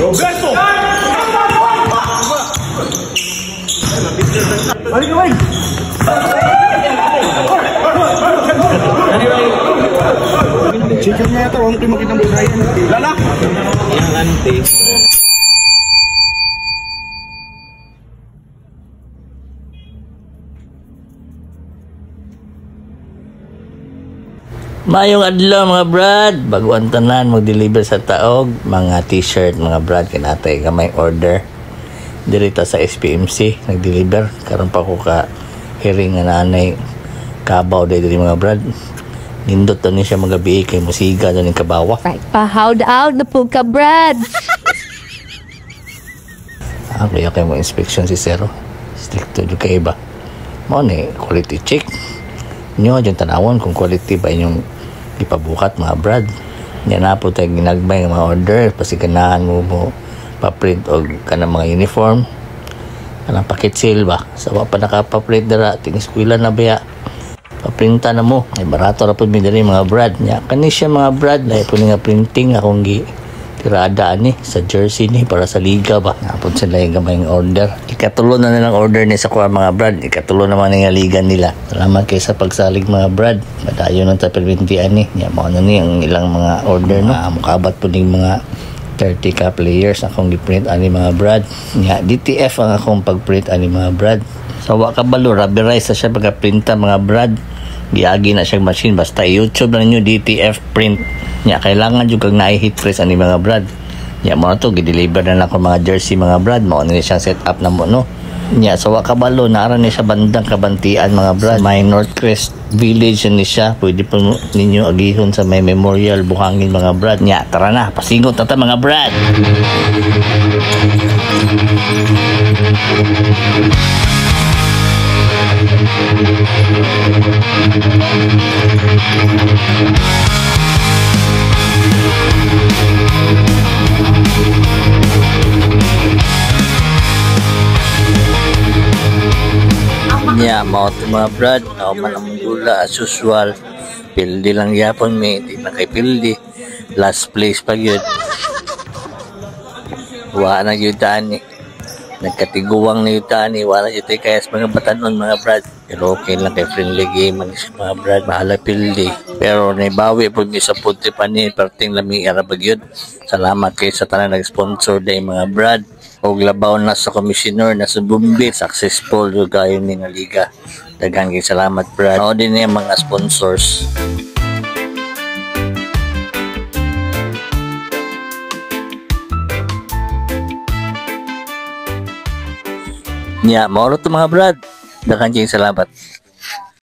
Roberto! Balik ka, Wayne! Chicken na ito, huwag kayo makitang busayan. Lala! Yang ante. Mayong adlaw mga brad, baguan tanan mag-deliver sa taog, mga t-shirt mga brad, kinatay ka may order dirita sa SPMC, nag-deliver karon pa ko ka hearing nga nanay kabaw dito mga brad. Nindot to ni siya magabi kay musiga doon ng kabawa. Right, pa-howd out na po ka brad. Kaya kayo mo inspection si Zero, stricto do kay iba mo ni quality check nyo dyan tanawon kung quality ba inyong ipabukat mga brad. Yan na po tayo ginagbay ng mga order pasiganahan mo pa-print o kanang mga uniform kanang pakit sale ba sawa pa nakapaprint dara ting eskwela na baya paprinta na mo ay barato ra pud mi diri mga brad nya kani siya mga brad na po nga printing akong gi tirada ni sa jersey ni para sa liga ba napod sila yung gamay ng order. Ikatulo na nilang order ni sa kuha mga brad, ikatulo naman nga liga nila. Salamat kayo sa pagsalig mga brad, madayo ng tapilbintian ni nya mao na ni ang ilang mga order no mukabat po ning mga 30 ka players akong gi-print ani mga brad nya DTF ang akong pag-print ani mga brad. Sawa ka balo rubberized sa siya pagka-printa mga brad, giagi na siya machine basta YouTube na ninyo DTF print nya kailangan jud kag naay heat press ani mga brad nya mo to gi-deliver na ako mga jersey mga brad mo ni siya set up na mo no nya sawa ka balo naara ni siya bandang kabantian mga brad may Northcrest Village ni siya pwede po ninyo agihon sa may memorial buhangin mga brad nya tara na pasingot na ta mga brad. Nya mao to mga brad na man ang gula as usual pildi lang yapon mi di na kay pildi last place pa gyud wa na gyud ani nagkatiguwang na yuta ni wala ito kayas mga batanon mga brad pero okay lang kay friendly game mga brad mahala pildi pero naibawi po mi sa puti pa ni perting lami arabag yun. Salamat kay sa tanan nag-sponsor day mga brad og labaw na sa commissioner na sa Bumbi successful yung kayo ni nga liga daghang kay salamat brad o din yung mga sponsors. Nya, mauro to mga brad. Daghang kayong salamat.